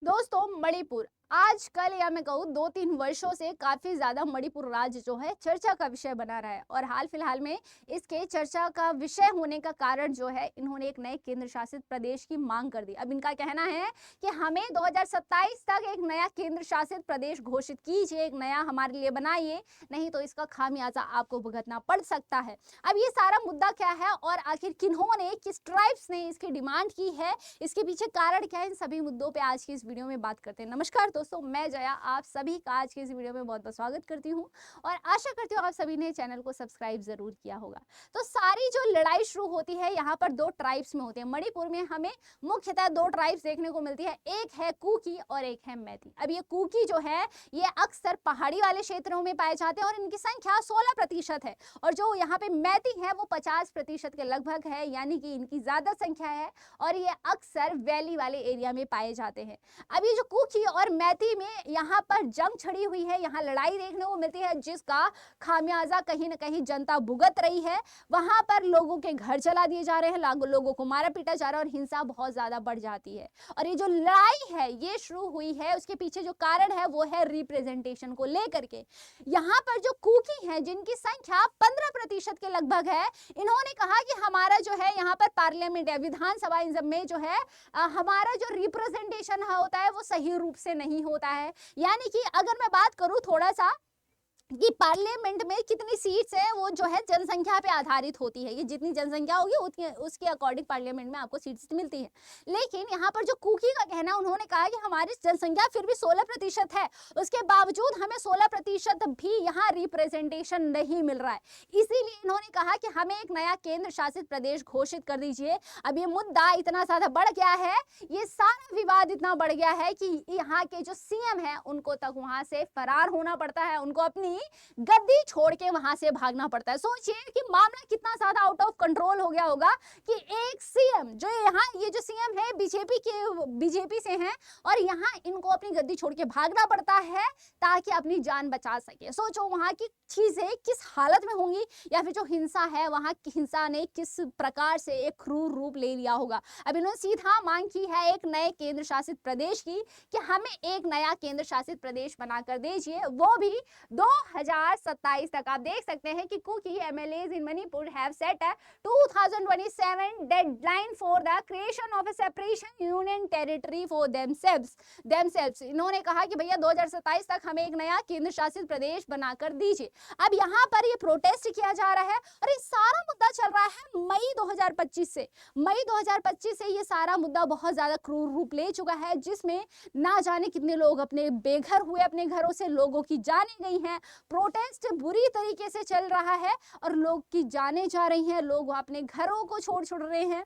दोस्तों मणिपुर आजकल या मैं कहूँ 2-3 वर्षों से काफी ज्यादा मणिपुर राज्य जो है चर्चा का विषय बना रहा है और हाल फिलहाल में इसके चर्चा का विषय होने का कारण जो है इन्होंने एक नए केंद्र शासित प्रदेश की मांग कर दी। अब इनका कहना है कि हमें 2027 तक एक नया केंद्र शासित प्रदेश घोषित कीजिए, एक नया हमारे लिए बनाइए, नहीं तो इसका खामियाजा आपको भुगतना पड़ सकता है। अब ये सारा मुद्दा क्या है और आखिर किन्होंने, किस ट्राइब्स ने इसकी डिमांड की है, इसके पीछे कारण क्या है, इन सभी मुद्दों पे आज की इस वीडियो में बात करते हैं। नमस्कार दोस्तों, मैं जया आप सभी का आज की इस वीडियो में बहुत बहुत स्वागत करती हूँ और आशा करती हूँ आप सभी ने चैनल को सब्सक्राइब जरूर किया होगा। तो सारी जो लड़ाई शुरू होती है यहाँ पर दो ट्राइब्स में होती है। मणिपुर में हमें मुख्यतः दो ट्राइब्स देखने को मिलती है, एक है कुकी और एक है मैती। अब ये कुकी जो है ये अक्सर पहाड़ी वाले क्षेत्रों में पाए जाते हैं और इनकी संख्या 16% है और जो यहाँ पे मैती है वो 50% के लगभग है, यानी कि इनकी ज्यादा संख्या है और ये अक्सर वैली वाले एरिया में पाए जाते हैं। अब ये जो कुकी और मैती में यहाँ पर जंग छिड़ी हुई है, यहाँ लड़ाई देखने को मिलती है जिसका खामियाजा कहीं ना कहीं जनता भुगत रही है। वहां पर लोगों के घर जला दिए जा रहे हैं, लोगों को मारा पीटा जा रहा है और हिंसा बहुत ज्यादा बढ़ जाती है। और ये जो लड़ाई है ये शुरू हुई है, उसके पीछे जो कारण है वो है रिप्रेजेंटेशन को लेकर के। यहाँ पर जो कुकी है जिनकी संख्या 15% के लगभग है, इन्होंने कहा कि हमारा जो है यहाँ पर पार्लियामेंट या विधानसभा में जो है हमारा जो रिप्रेजेंटेशन होता है वो सही रूप से नहीं होता है। यानी कि अगर मैं बात करूं थोड़ा सा कि पार्लियामेंट में कितनी सीट्स हैं वो जो है जनसंख्या पे आधारित होती है, ये जितनी जनसंख्या होगी उतनी उसके अकॉर्डिंग पार्लियामेंट में आपको सीट्स मिलती है। लेकिन यहाँ पर जो कुकी का कहना, उन्होंने कहा कि हमारी जनसंख्या फिर भी 16% है, उसके बावजूद हमें 16% भी यहाँ रिप्रेजेंटेशन नहीं मिल रहा है। इसीलिए इन्होंने कहा कि हमें एक नया केंद्र शासित प्रदेश घोषित कर दीजिए। अब ये मुद्दा इतना ज्यादा बढ़ गया है, ये सारा विवाद इतना बढ़ गया है कि यहाँ के जो सीएम है उनको तक वहां से फरार होना पड़ता है, उनको अपनी गद्दी छोड़ के वहां से भागना पड़ता है। सोचिए कि मामला कितना ज्यादा आउट ऑफ कंट्रोल हो गया होगा कि एक सीएम जो यहाँ, ये जो सीएम है बीजेपी से हैं और यहाँ इनको अपनी गद्दी छोड़ के भागना पड़ता है ताकि अपनी जान बचा सके। सोचो वहां की चीजें किस हालत में होंगी, या फिर जो हिंसा है वहां की हिंसा ने किस प्रकार से एक क्रूर रूप ले लिया होगा। अब इन्होंने सीधा मांग की है एक नए केंद्र शासित प्रदेश की कि हमें एक नया केंद्र शासित प्रदेश बनाकर दीजिए, वो भी 2027 तक। आप देख सकते हैं कि Kuki MLAs in Manipur have set a 2027 deadline for the creation of a separation union territory for themselves. इन्होंने कहा कि भैया 2027 तक हमें एक नया केंद्र शासित प्रदेश बनाकर दीजिए। अब यहाँ पर ये प्रोटेस्ट किया जा रहा है और ये सारा मुद्दा चल रहा है मई 2025 से। मई 2025 से ये सारा मुद्दा बहुत ज्यादा क्रूर रूप ले चुका है, जिसमें ना जाने कितने लोग अपने बेघर हुए, अपने घरों से लोगों की जाने गई हैं। प्रोटेस्ट बुरी तरीके से चल रहा है और लोग की जाने जा रही हैं, लोग अपने घरों को छोड़ रहे हैं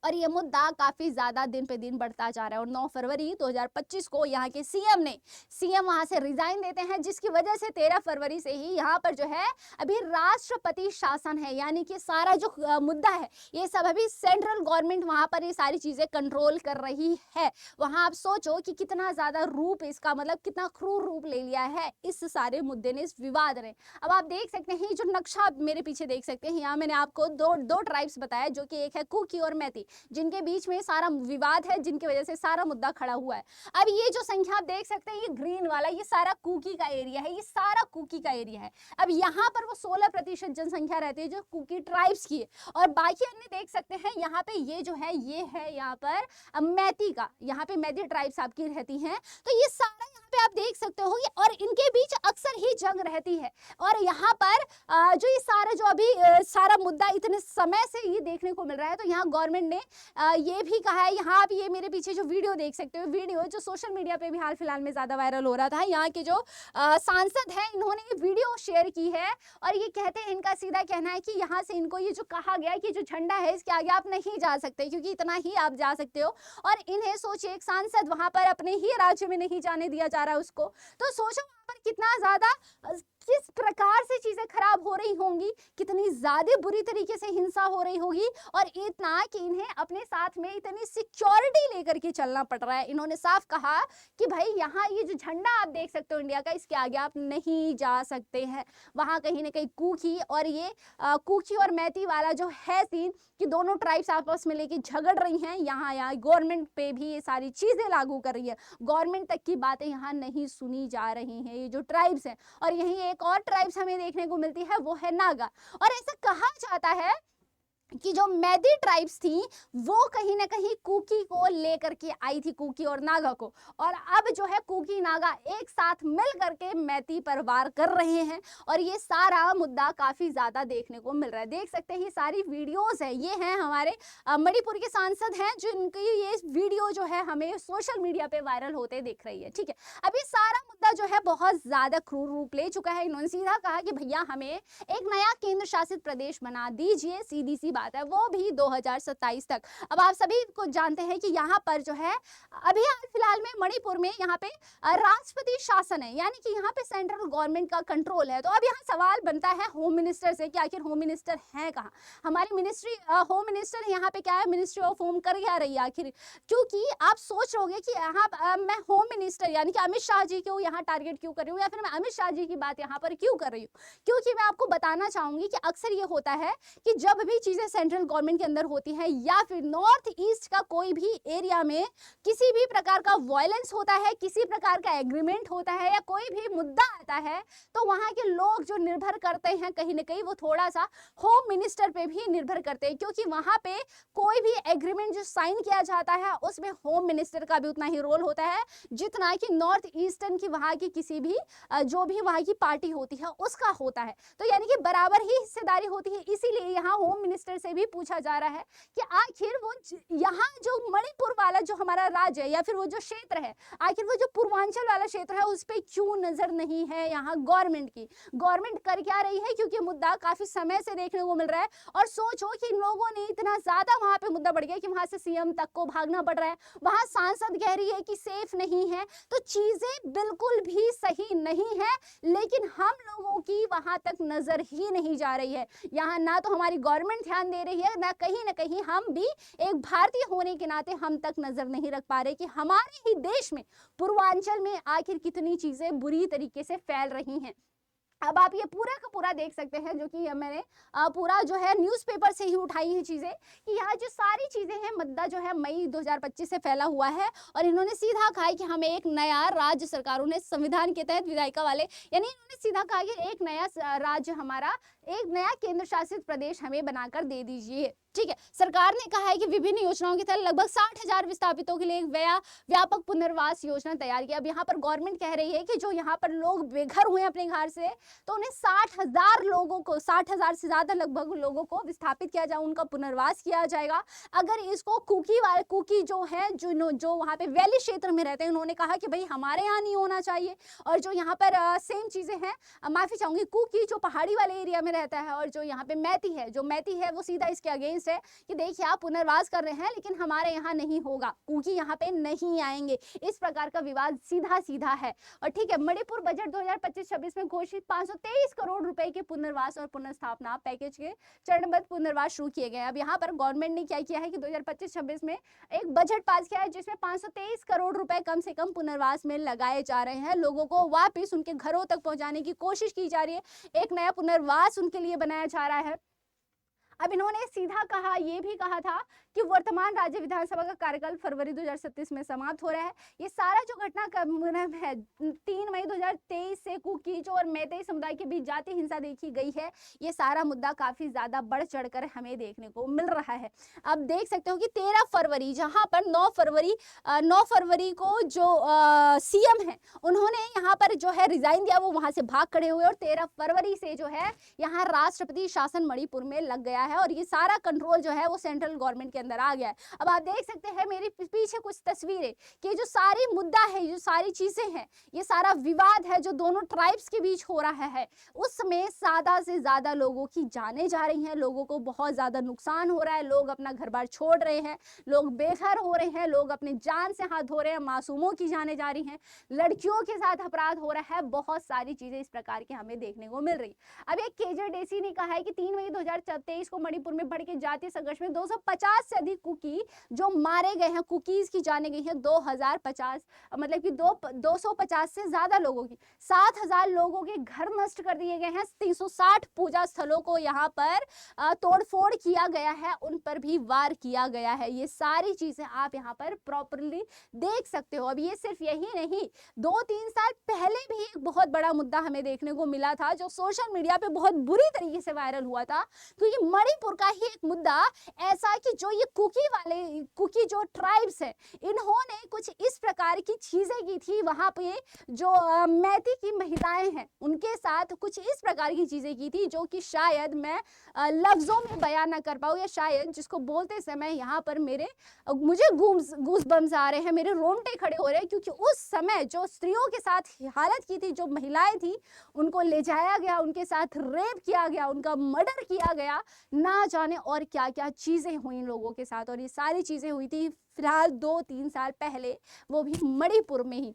और ये मुद्दा काफी ज्यादा दिन पे दिन बढ़ता जा रहा है। और 9 फरवरी 2025 को यहाँ के सीएम वहां से रिजाइन देते हैं, जिसकी वजह से 13 फरवरी से ही यहाँ पर जो है अभी राष्ट्रपति शासन है, यानी कि सारा जो मुद्दा है ये सब अभी सेंट्रल गवर्नमेंट वहां पर ये सारी चीजें कंट्रोल कर रही है। वहां आप सोचो कि कितना ज्यादा रूप, इसका मतलब कितना क्रूर रूप ले लिया है इस सारे मुद्दे ने, इस विवाद ने। अब आप देख सकते हैं जो नक्शा मेरे पीछे देख सकते हैं, यहाँ मैंने आपको दो ट्राइब्स बताया, जो कि एक है कुकी और मैती, जिनके बीच में सारा विवाद है, जिनकी वजह से सारा मुद्दा खड़ा हुआ है। अब ये जो संख्या आप देख सकते हैं, ये ग्रीन वाला, ये सारा कुकी का एरिया है, ये सारा कुकी का एरिया है। अब यहाँ पर वो 16% जनसंख्या रहती है जो कुकी ट्राइब्स की है और बाकी अन्य देख सकते हैं यहाँ पे ये जो है ये है यहाँ पर मैती का, यहाँ पे मैती ट्राइब्स आपकी रहती हैं। तो ये सारा यहाँ पे आप देख सकते हो और इनके बीच अक्सर ही जंग रहती है। और यहाँ पर जो ये सारा जो अभी सारा मुद्दा इतने समय से ये देखने को मिल रहा है, तो यहाँ गवर्नमेंट ने ये भी कहा है, यहाँ आप ये मेरे पीछे जो वीडियो देख सकते हो, वीडियो जो सोशल मीडिया पे भी हाल फिलहाल में ज्यादा वायरल हो रहा था, यहाँ के जो सांसद हैं इन्होंने ये वीडियो शेयर की है और ये कहते हैं, इनका सीधा कहना है कि यहाँ से इनको ये जो कहा गया कि जो झंडा है इसके आगे आप नहीं जा सकते, क्योंकि इतना ही आप जा सकते हो। और इन्हें सोचिए एक सांसद वहां पर अपने ही राज्य में नहीं जाने दिया जा रहा है उसको, तो सोचो वहां पर कितना ज्यादा किस प्रकार से चीजें खराब हो रही होंगी, कितनी ज्यादा बुरी तरीके से हिंसा हो रही होगी, और इतना कि इन्हें अपने साथ में इतनी सिक्योरिटी लेकर के चलना पड़ रहा है। इन्होंने साफ कहा कि भाई यहाँ ये जो झंडा आप देख सकते हो इंडिया का, इसके आगे आप नहीं जा सकते हैं। वहां कहीं ना कहीं कुकी और ये कुकी और मैती वाला जो है सीन कि दोनों ट्राइब्स आपस में लेके झगड़ रही हैं, यहाँ गवर्नमेंट पे भी ये सारी चीजें लागू कर रही है। गवर्नमेंट तक की बातें यहाँ नहीं सुनी जा रही हैं, ये जो ट्राइब्स हैं। और यहीं एक और ट्राइब्स हमें देखने को मिलती है, वो है नागा। और ऐसा कहा जाता है कि जो मैती ट्राइब्स थी वो कहीं ना कहीं कुकी को लेकर के आई थी, कुकी और नागा को, और अब जो है कुकी नागा एक साथ मिल करके मैती पर वार कर रहे हैं। और ये सारा मुद्दा काफी ज्यादा देखने को मिल रहा है। देख सकते हैं ये सारी वीडियोस है, ये हैं हमारे मणिपुर के सांसद हैं जिनकी ये वीडियो जो है हमें सोशल मीडिया पे वायरल होते दिख रही है। ठीक है, अब ये सारा मुद्दा जो है बहुत ज्यादा क्रूर रूप ले चुका है। इन्होंने सीधा कहा कि भैया हमें एक नया केंद्र शासित प्रदेश बना दीजिए, सीधी सी बात है, वो भी 2027 तक। अब आप सभी को जानते हैं कि यहाँ पर जो है अभी हाल फिलहाल में मणिपुर में यहाँ पे राष्ट्रपति शासन है, यानी कि यहाँ पे सेंट्रल गवर्नमेंट का कंट्रोल है। तो अब यहाँ सवाल बनता है होम मिनिस्टर से कि आखिर होम मिनिस्टर है कहाँ? हमारी मिनिस्ट्री होम मिनिस्टर यहाँ पे क्या है, मिनिस्ट्री ऑफ होम कर क्या रही है आखिर? क्योंकि आप सोच रहोगे कि यहाँ मैं होम मिनिस्टर यानी कि अमित शाह जी को यहाँ टारगेट क्यों कर रही हूँ, या फिर मैं अमित शाह जी की बात यहाँ पर क्यों कर रही हूँ? क्योंकि मैं आपको बताना चाहूंगी कि अक्सर ये होता है कि जब भी चीजें सेंट्रल गवर्नमेंट के अंदर होती है या फिर नॉर्थ ईस्ट का कोई भी एरिया में किसी भी प्रकार का वायलेंस होता है, किसी प्रकार का एग्रीमेंट होता है या कोई भी मुद्दा आता है, तो वहां के लोग जो निर्भर करते हैं कहीं ना कहीं वो थोड़ा सा होम मिनिस्टर पे भी निर्भर करते हैं, क्योंकि वहां पे कोई भी एग्रीमेंट जो साइन किया जाता है उसमें होम मिनिस्टर का भी उतना ही रोल होता है जितना कि नॉर्थ ईस्टर्न की वहां की किसी भी जो भी वहां की पार्टी होती है उसका होता है। तो यानी कि बराबर ही हिस्सेदारी होती है। इसीलिए यहाँ होम मिनिस्टर से भी पूछा जा रहा है कि आखिर वो यहाँ जो मणिपुर वाला जो हमारा राज्य है या फिर वो जो क्षेत्र है, आखिर वो जो पूर्वांचल वाला क्षेत्र है उस पर क्यों नजर नहीं है यहाँ गवर्नमेंट की? गवर्नमेंट कर क्या रही है? क्योंकि मुद्दा काफी समय से देखने को मिल रहा है। और सोचो कि इन लोगों ने इतना ज्यादा वहां पे मुद्दा बढ़ गया कि वहां से सीएम तक को भागना पड़ रहा है, वहां सांसद कह रही है कि सेफ नहीं है। तो चीजें बिल्कुल भी सही नहीं है, लेकिन हम लोगों की वहां तक नजर ही नहीं जा रही है। यहाँ ना तो हमारी गवर्नमेंट ध्यान दे रही है, ना कहीं हम भी एक भारतीय होने के नाते हम तक नजर नहीं रख पा रहे कि हमारे ही देश में पूर्वांचल में आखिर कितनी चीजें बुरी तरीके से फैल रही हैं। अब आप ये पूरा का पूरा देख सकते हैं, जो कि मैंने पूरा जो है न्यूज़पेपर से ही उठाई है चीज़ें, कि यहाँ जो सारी चीज़ें हैं मुद्दा जो है मई 2025 से फैला हुआ है। और इन्होंने सीधा कहा कि हमें एक नया राज्य सरकारों ने संविधान के तहत विधायिका वाले, यानी इन्होंने सीधा कहा कि एक नया राज्य हमारा, एक नया केंद्र शासित प्रदेश हमें बनाकर दे दीजिए। ठीक है, सरकार ने कहा है कि विभिन्न योजनाओं के तहत लगभग 60,000 विस्थापितों के लिए एक व्यापक पुनर्वास योजना तैयार की। अब यहाँ पर गवर्नमेंट कह रही है कि जो यहाँ पर लोग बेघर हुए अपने घर से, तो उन्हें 60,000 लोगों को, 60,000 से ज्यादा लगभग लोगों को विस्थापित किया जाए, उनका पुनर्वास किया जाएगा। अगर इसको कुकी जो है जो वहाँ पे वैली क्षेत्र में रहते हैं, उन्होंने कहा कि भाई हमारे यहाँ नहीं होना चाहिए। और जो यहाँ पर सेम चीजें हैं, माफी चाहूंगी, कुकी जो पहाड़ी वाले एरिया में रहता है, और जो यहाँ पे मैती है, जो मैती है वो सीधा इसके अगेंस्ट है कि देखिए आप पुनर्वास कर रहे हैं लेकिन हमारे यहाँ नहीं होगा, क्योंकि यहाँ पे नहीं आएंगे। इस प्रकार का विवाद सीधा सीधा है। और ठीक है, मणिपुर बजट 2025-26 में घोषित 523 करोड़ रुपए के पुनर्वास और पुनर्स्थापना पैकेज के चरणबद्ध पुनर्वास शुरू किए गए। अब यहाँ पर गवर्नमेंट ने क्या किया है कि 2025-26 में एक बजट पास किया है जिसमें 523 करोड़ रुपए कम से कम पुनर्वास में लगाए जा रहे हैं। लोगों को वापिस उनके घरों तक पहुंचाने की कोशिश की जा रही है, एक नया पुनर्वास उनके लिए बनाया जा रहा है। अब इन्होंने सीधा कहा, ये भी कहा था कि वर्तमान राज्य विधानसभा का कार्यकाल फरवरी 2037 में समाप्त हो रहा है। ये सारा जो घटनाक्रम है 3 मई 2023 से कुकीज और मैतेई समुदाय के बीच जाति हिंसा देखी गई है, ये सारा मुद्दा काफी ज्यादा बढ़ चढ़कर हमें देखने को मिल रहा है। अब देख सकते हो कि 13 फरवरी, जहां पर 9 फरवरी को जो सीएम है उन्होंने यहाँ पर जो है रिजाइन दिया, वो वहां से भाग खड़े हुए, और 13 फरवरी से जो है यहाँ राष्ट्रपति शासन मणिपुर में लग गया है। और ये सारा कंट्रोल जो है वो सेंट्रल गवर्नमेंट के अंदर आ गया है। अब आप देख सकते हैं मेरे पीछे कुछ तस्वीरें कि जो सारी मुद्दा है, जो सारी चीजें हैं, ये सारा विवाद है जो दोनों ट्राइब्स के बीच हो रहा है, उसमें ज्यादा से ज्यादा लोगों की जानें जा रही हैं, लोगों को बहुत ज्यादा नुकसान हो रहा है, लोग अपना घर बार छोड़ रहे हैं, लोग बेघर हो रहे हैं, लोग अपनी जान से हाथ धो रहे हैं, मासूमों की जानें जा रही हैं, लड़कियों के साथ अपराध हो रहा है, बहुत सारी चीजें इस प्रकार की हमें देखने को मिल रही। अब एक केजर डेसी ने कहा है कि 3 मई 2023 को मणिपुर में भड़के जातीय संघर्ष में 250 से अधिक कुकी जो मारे गए हैं, कुकीज की जाने गई हैं 2050, मतलब कि 250 से ज्यादा लोगों की, 7000 लोगों के घर नष्ट कर दिए गए हैं, 360 पूजा स्थलों को यहाँ पर तोड़फोड़ किया गया है, उन पर भी वार किया गया है। ये सारी चीजें आप यहाँ पर प्रॉपरली देख सकते हो। अब ये सिर्फ यही नहीं, 2-3 साल पहले भी एक बहुत बड़ा मुद्दा हमें देखने को मिला था जो सोशल मीडिया पे बहुत बुरी तरीके से वायरल हुआ था, क्योंकि मणिपुर का ही एक मुद्दा ऐसा कि जो ये कुकी जो ट्राइब्स है, इन्होंने कुछ इस प्रकार की चीजें की थी, वहां पे जो मैती की महिलाएं हैं उनके साथ कुछ इस प्रकार की चीजें की थी जो कि शायद मैं लफ्जों में बयान ना कर पाऊँ, या शायद जिसको बोलते समय यहाँ पर मुझे गूस बम्स आ रहे हैं, मेरे रोंगटे खड़े हो रहे हैं, क्योंकि उस समय जो स्त्रियों के साथ हालत की थी, जो महिलाएं थी, उनको ले जाया गया, उनके साथ रेप किया गया, उनका मर्डर किया गया, ना जाने और क्या क्या चीजें हुई इन लोगों के साथ। और ये सारी चीजें हुई थी फिलहाल 2-3 साल पहले, वो भी मणिपुर में ही।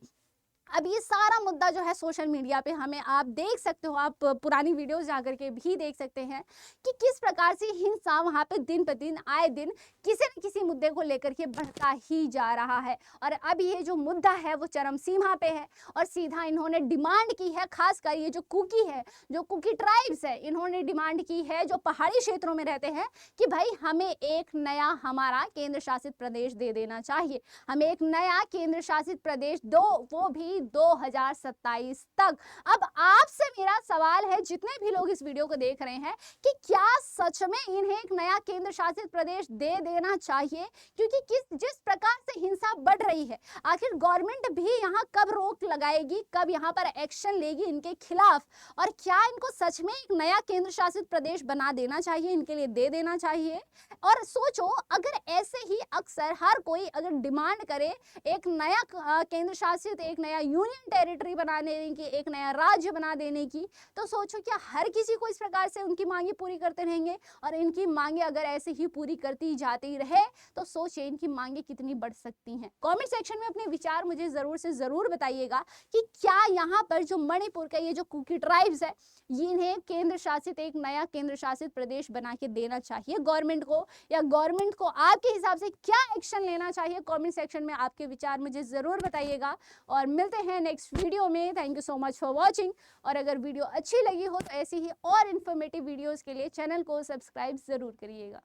अब ये सारा मुद्दा जो है सोशल मीडिया पे हमें आप देख सकते हो, आप पुरानी वीडियोस जाकर के भी देख सकते हैं कि किस प्रकार से हिंसा वहां पे दिन पर दिन आए दिन किसी न किसी मुद्दे को लेकर के बढ़ता ही जा रहा है। और अब ये जो मुद्दा है वो चरम सीमा पे है, और सीधा इन्होंने डिमांड की है, खासकर ये जो कुकी है, जो कुकी ट्राइब्स है, इन्होंने डिमांड की है, जो पहाड़ी क्षेत्रों में रहते हैं, कि भाई हमें एक नया हमारा केंद्र शासित प्रदेश दे देना चाहिए, हमें एक नया केंद्र शासित प्रदेश दो, वो भी 2027 तक। अब आपसे मेरा सवाल है, जितने भी लोग इस वीडियो को देख रहे हैं, कि क्या सच में इन्हें एक नया केंद्र शासित प्रदेश दे देना चाहिए? क्योंकि जिस प्रकार से हिंसा बढ़ रही है, आखिर गवर्नमेंट भी यहाँ कब रोक लगाएगी, कब यहाँ पर एक्शन लेगी इनके खिलाफ, और क्या इनको सच में एक नया केंद्र शासित प्रदेश बना देना चाहिए, इनके लिए दे देना चाहिए? और सोचो, अगर ऐसे ही अक्सर हर कोई अगर डिमांड करे एक नया केंद्र शासित, एक नया यूनियन टेरिटरी बना देने की, एक नया राज्य बना देने की, तो सोचो क्या हर किसी को इस प्रकार से उनकी मांगे पूरी करते रहेंगे? और इनकी मांगे अगर ऐसे ही पूरी करती जाती रहे तो सोचिए इनकी मांगे कितनी बढ़ सकती हैं। कमेंट सेक्शन में अपने विचार मुझे जरूर से जरूर बताइएगा कि क्या यहाँ पर जो मणिपुर का ये जो कुकी ट्राइब्स है, इन्हें केंद्र शासित, एक नया केंद्र शासित प्रदेश बना के देना चाहिए गवर्नमेंट को, या गवर्नमेंट को आपके हिसाब से क्या एक्शन लेना चाहिए? कमेंट सेक्शन में आपके विचार मुझे जरूर बताइएगा, और मिलते हैं नेक्स्ट वीडियो में। Thank you so much for watching. और अगर वीडियो अच्छी लगी हो तो ऐसी ही और इन्फॉर्मेटिव वीडियोस के लिए चैनल को सब्सक्राइब जरूर करिएगा।